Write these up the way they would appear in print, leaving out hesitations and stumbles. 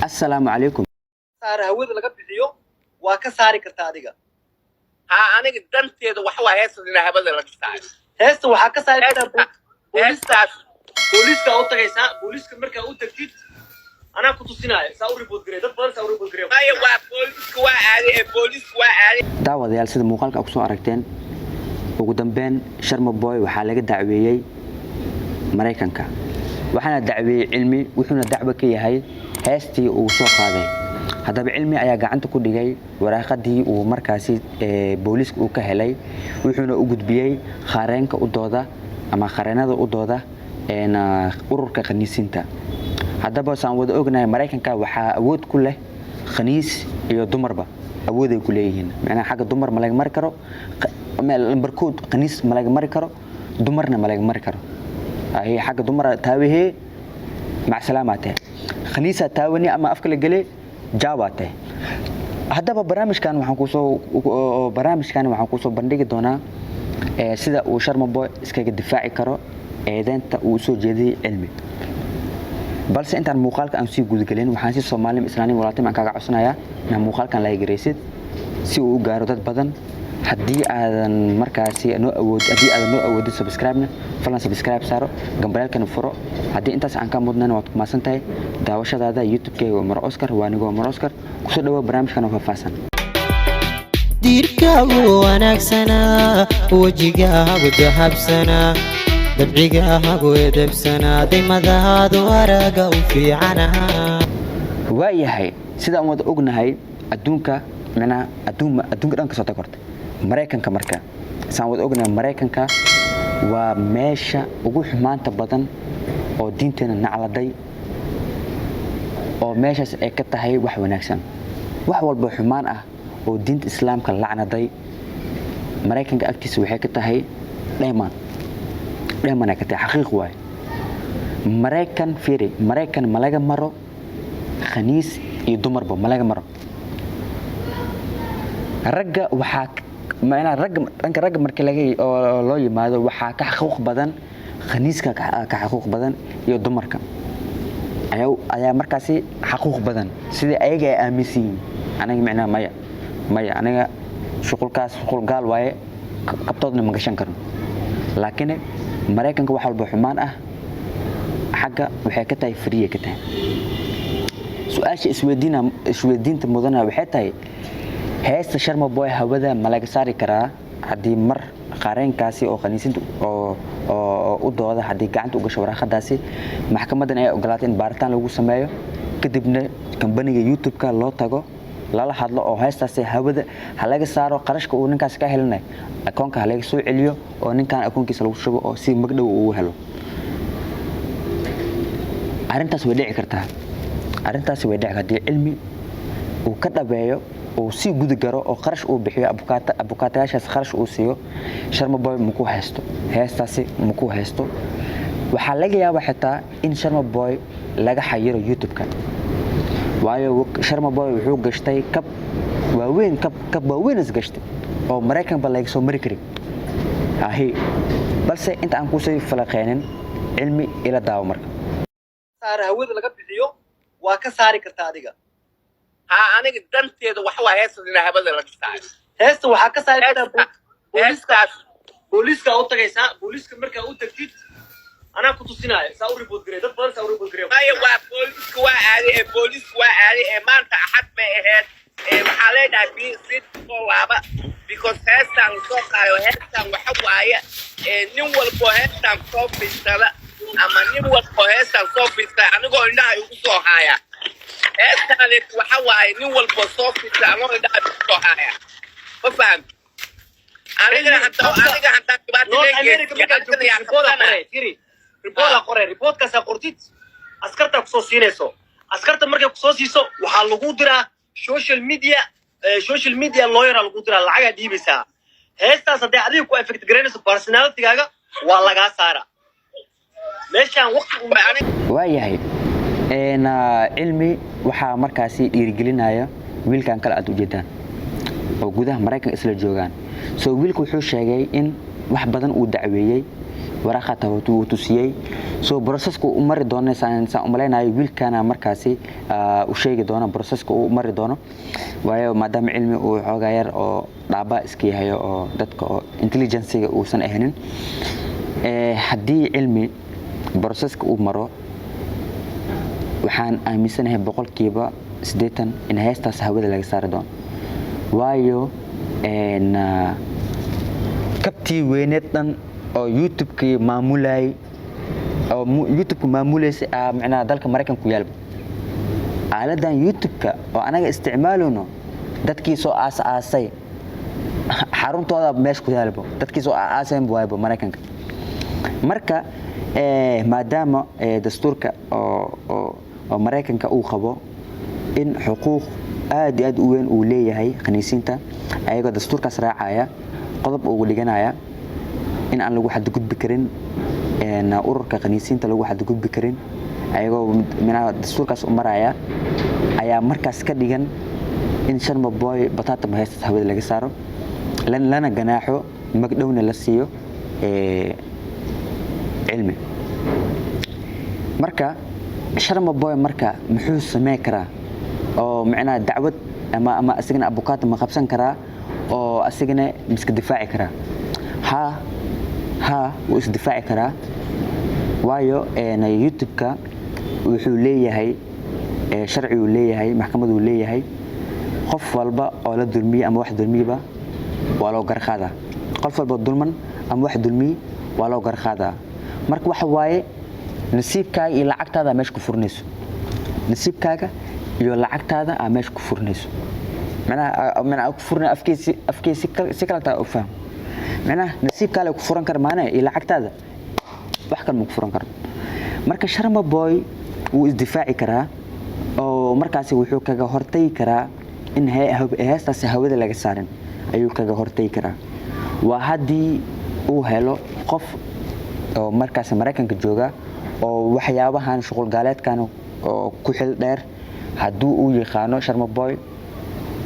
السلام عليكم. saar hawada laga bixiyo waa ka saari kartaa adiga aniga danteeda wax waa heestina habada laga saaro heesta waxaa ka saari kartaa heestaas booliska u tagaysaa booliska markaa u tagtid anaa ku tusinaayo saa u report gareey dad badan saa u report gareey ay waa booliska waa aadi daawadayaal sida muuqaalka ku soo aragteen ugu dambeyn Sharma Boy waxaa laga dacweeyay Mareykanka waxaana dacweeyay cilmi wuxuuna dacwo ka yahay heestii uu soo qaaday haddaba cilmi ayaa gacanta ku dhigay waraaqadii uu markaasi booliska uu ka helay wuxuuna u gudbiyay qareenka u dooda ama qareenada u dooda ururka khaniisinta haddaba saan wada ognahay Mareykanka waxaa awood ku leh khaniis iyo dumarba awood ay ku leeyihiin macnaha xagga dumar ma laga mari karo lambar kood khaniis ma laga mari karo dumarna ma laga mari karo ay xagga dumar taawahe مع سلامته خنيسة تاوني أما أفكر لقلي جاواته هذا برامج كان وحنكوسو بندق دونا سيدا وشرم بوي اسكاك الدفاعي كرو ايدان وسو جدي علمي بلس انت الموقال كان سي قود قلين وحانسي الصومالي إسلامي ولاتي مع كاقع عصنايا الموقال كان لا يقريسيد سي وقارو داد بدن haddii aadan markaasi noo awoodin subscribe-na falan subscribe saaro gambalaalkana furo haddii intaas aan ka mudnaan waad ku maasan tahay daawashadaada youtube-kayga Umar Oscar waanigoo Umar Oscar kusoo dhawo barnaamijkan faahfaahsan diirkaagu wanaagsana wajigaagu dahabsana dabcigaagu edebsana dimadaadu araga u fiicana waayahay sida aan wada ognahay adduunka dhanka soo tagortay Mareykanka marka saan wada ognahay Mareykanka waa meesha ugu xumaanta badan oo diinteena nacladay oo meeshaas ay ka tahay wax wanaagsan wax walba xumaan ah oo diinta islaamka lacnaday Mareykanka agtiisa waxay ka tahay dheeman ay ka tahay xaqiiq waay Mareykan ma laga maro khaniis iyo dumarba ma laga maro ragga waxaa dhanka ragga markii loo yimaado waxaa ka xaquuq badan khaniiska ka xaquuq badan iyo dumarka ayaa markaasi xaquuq badan sidii ayaga ay aaminsan yihiin aniga macnaha maya aniga shuqul gaal waaye qabtoodna ma gashan karno laakiin Mareykanka wax walba xumaan ah xagga waxay ka tahay free ka tahay su'aasha isweydiinta mudana waxay tahay heesta Sharma Boy hawada ma laga saari karaa haddii mar qareenkaasi oo khaniisinta oo u dooda haddii gacanta u gasho waraaqadaasi maxkamadan ay ogolaatay in baaritaan lagu sameeyo kadibna kambaniga YouTube-ka loo tago lala hadlo oo heestaasi hawada ha laga saaro qarashka uu ninkaas ka helinay akoonka ha laga soo celiyo oo ninkan akoonkiisa lagu shubo oo si magdhow uu helo arrintaas way dhici kartaa haddii cilmi uu ka dhabeeyo oo si gudi garo oo qarash uu bixiyo abukaatayaashaas qarash uu siiyo Sharma Boy ma ku haysto heestaasi ma ku haysto waxa laga yaabaa xitaa in Sharma Boy laga xayiro YouTube-ka waayo Sharma Boy wuxuu gashtay kab waaweyn is gashtay oo Mareykanka laga soo mari karin balse inta aan ku soo falaqeynin cilmi ila daawo marka saar hawada laga bixiyo waa ka saari kartaa adiga aniga danteeda wax waa heestina habada laga saaro heesta waxaa ka saari kartaa booliska u tagaysaa booliska markaa u tagtid anaa ku tusinaayo saa u report gareey dad badan saa u report gareey ay waa booliska waa aadi maanta axad bay ahayd waxaa leedahay biisid soo laaba because heestaan soo qaayo heestaan waxa waaye nin walbo heestaan soo fiirsada ama nin walbo heestaan soo fiirsada anigoo indhaha ugu soo haaya heestaan waxa waaye nin walbo soo fiirsada anigoo indhaha ugu soo haaya ma faham aniga hataa riboodkaasa qortid askarta kusoo siinayso askarta markay kusoo siiso waxaa lagu diraa social media lawyer lagu diraa lacagaa dhiibaysaa heestaas hadday adiga ku affect garaynayso personalitigaaga waa lagaa saara meeshaan waqti waayahay cilmi waxaa markaasi dhiirigelinaya wiilkan kale aad u jeedaan oo gudaha Mareykanka isla joogaan soo wiilku wuxuu sheegay in wax badan uu dacweeyey waraaqata uu tusiyey soo processka uu mari doono saan u maleynayo wiilkana markaasi u sheegi doono processka uu mari doono waayo maadaama cilmi uu xoogaa yar oo dhaaba iska yahay oo dadka oo intelligence-ga uusan ahayn haddii cilmi processka uu maro waxaan aaminsanahay boqolkiiba 80 in heestaas hawada laga saari doono waayo kabtii weyneed dhan oo YouTube-ka maamulay oo YouTube-ka maamulaysa macnaha dalka Mareykanka ku yaalba aaladan YouTube-ka oo anaga isticmaalno dadkii soo aasay xaruntooda meesh ku yaalba dadkii soo aasay waayba Mareykanka marka maadaama dastuurka oo Mareykanka uu qabo in xuquuq aad u weyn uu leeyahay khaniisiinta ayagoo dastuurkaas raacaya qodob ugu dhiganaya in aan lagu xadgudbi karin ururka khaniisiinta lagu xadgudbi karin ayagoo mina dastuurkaas u maraya ayaa markaas ka dhigan in Sharma Boy batata heestas hawada laga saaro lana ganaaxo magdhowna la siiyo cilmi marka Sharma Boy marka muxuu sameey karaa oo macna dacwad ama asagna abukaat ma qabsan karaa oo asagna miska difaaci karaa ha wuu is difaaci karaa waayo YouTube-ka wuxuu leeyahay sharci uu leeyahay maxkamad uu leeyahay qof walba oo la dulmiyo ama wax dulmiba waa loo garqaadaa qof walba dulman ama wax dulmiyo waa loo garqaadaa marka waxa waaye nasiibkaaga iyo lacagtaada meesh ku furnayso nasiibkaaga iyo lacagtaada meesh ku furnayso macnaha ku furnay afkeesi si kala taa u faham macnaha nasiibkaaga ku furan kar maana iyo lacagtaada wax kale ma ku furan karo marka Sharma Boy wuu isdifaaci karaa oo markaas wuxuu kaga hortay karaa in heestaas hawada laga saarin ayuu kaga hortay karaa waa hadii uu helo qof oo markaas Mareykanka jooga oo waxyaabahan shaqo gaaleedkan oo ku xil dheer haduu uu yaqaano Sharma Boy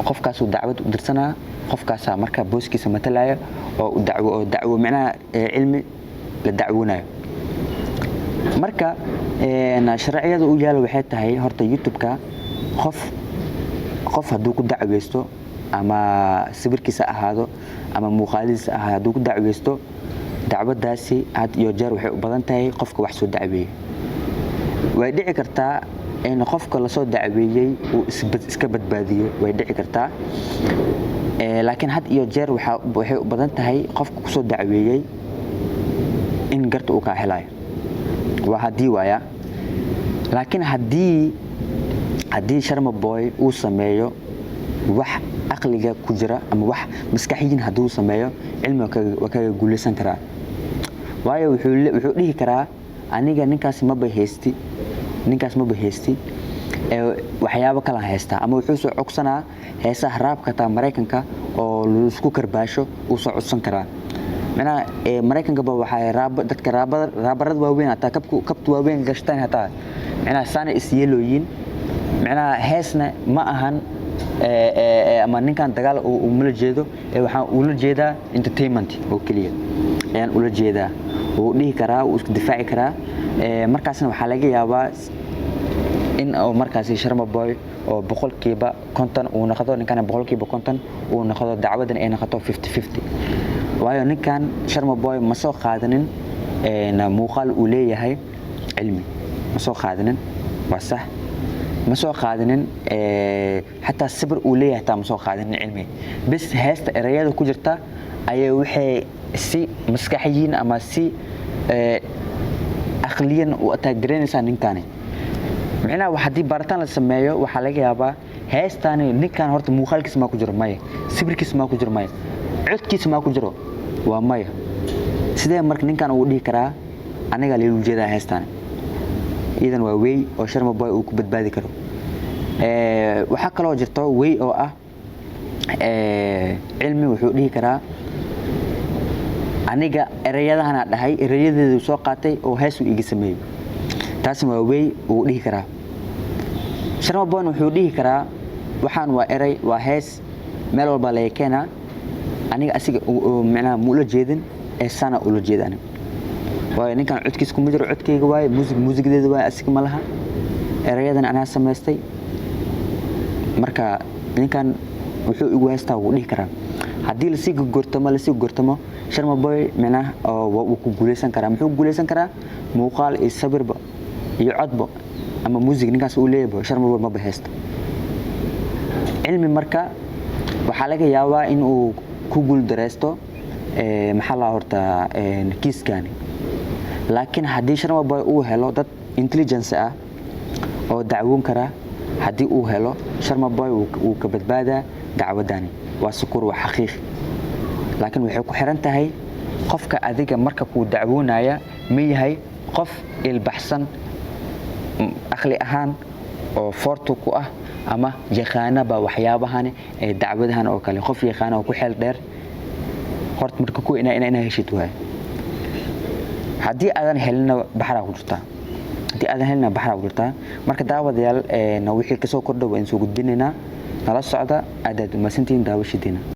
qofkaas uu dacwad u dirsanaa qofkaas marka booskiisa matalaya oo dacwo macnaha cilmi la dacwoonayo marka sharciyada uu yaalo waxay tahay horta YouTube-ka qof haduu ku dacweysto ama sawirkiisa ahaado ama muuqaalkiisa ahaado ku dacweysto dacwadaasi had iyo jeer waxay u badan tahay qofka wax soo dacweeyay way dhici kartaa in qofka la soo dacweeyay uu iska badbaadiyo way dhici kartaa laakiin had iyo jeer waxay u badan tahay qofka ku soo dacweeyay in garta uu ka helayo waa hadii waaya laakiin hadii Sharma Boy uu sameeyo wax aqliga ku jira ama wax maskaxiyin haduu sameeyo cilmiga waa ka guuleysan karaa waayo wuxuu dhihi karaa aniga ninkaas ma bahaysti waxyaabo kala haysta ama wuxuu soo cogsanaa heesaha raabka ta Mareykanka oo la isku karbaasho uu soo codsan karaa macnaha Mareykanka waxay dadka raabarada waaweyn ata kabtu waaweyn gashtaan hata macnaha saana is yeelooyin macnaha heesna ma ahan ama ninkan dagaal uu mala jeedo waxaan uu la jeedaa entertainment oo kaliya ayaan ula jeedaa uu dhihi karaa uu isku difaaci karaa markaasna waxa laga yaabaa in oo markaas Sharma Boy oo boqolkiiba 50 uu noqdo ninkan boqolkiiba 50 uu noqdo dacwadan ay noqoto 50-50 waayo ninkan Sharma Boy ma soo qaadanin muuqaal uu leeyahay cilmi ma soo qaadanin waa sax ma soo qaadanin hatta sabir uu leeyahay taa ma soo qaadanin cilmi bas heesta erayada ku jirta ayay waxay si maskaxiyin ama si aqliyan u ataagreenaysa ninkani macnaha hadii baritaan la sameeyo waxa laga yaabaa heestani ninkan horta muuqaalkiisa ma ku jiro maya sawirkiisa ma ku jiro maya codkiisa ma ku jiro waa maya sidee marka ninkan uu dhihi karaa aniga leeyahay jeedaa heestani idan waa way oo Sharma Boy uu ku badbaadi karo waxa kale oo jirto way oo ah cilmi wuxuu dhihi karaa aniga erayadahana dhahay erayadeedu soo qaatay oo hees uu iga sameeyay taas waa way uu dhihi karaa Sharma Boy wuxuu dhihi karaa waxaan waa eray waa hees meel walba la keenaa aniga asiga macnaha muula jeedin sana ula jeedaan waayo ninkan codkiis kuma jiro codkayga waaye muusigdeeda waaye asiga ma laha erayadan anaa samaystay marka ninkan wuxuu igu haystaa wuu dhihi karaa haddii lasii gortamo Sharma Boy macnaha wuu ku guuleysan karaa muxuu guuleysan karaa muuqaal iyo sabirba iyo codba ama muusig ninkaas uu leeyahay Sharma Boy ma bahaysto cilmi marka waxaa laga yaabaa in uu ku guul dareysto maxaa la horta kiiskani laakiin haddii Sharma Boy uu helo dad intelligence ah oo dacwoon kara haddii uu helo Sharma Boy uu ka badbaadaa dacwadani waa sukur waa xaqiiq laakiin waxay ku xiran tahay qofka adiga marka ku dacwoonaya ma yahay qof ilbaxsan aqli ahaan oo fortu ku ah ama yaqaanaba waxyaabahan ee dacwadahan oo kale qof yaqaan oo ku xeel dheer hort marka ku ina heshid waay haddii aadan helina baxra ku jirtaa marka daawadayaal wixii ka soo kordhay waan soo gudbinaynaa nala socda aad u maasantiin daawashadiina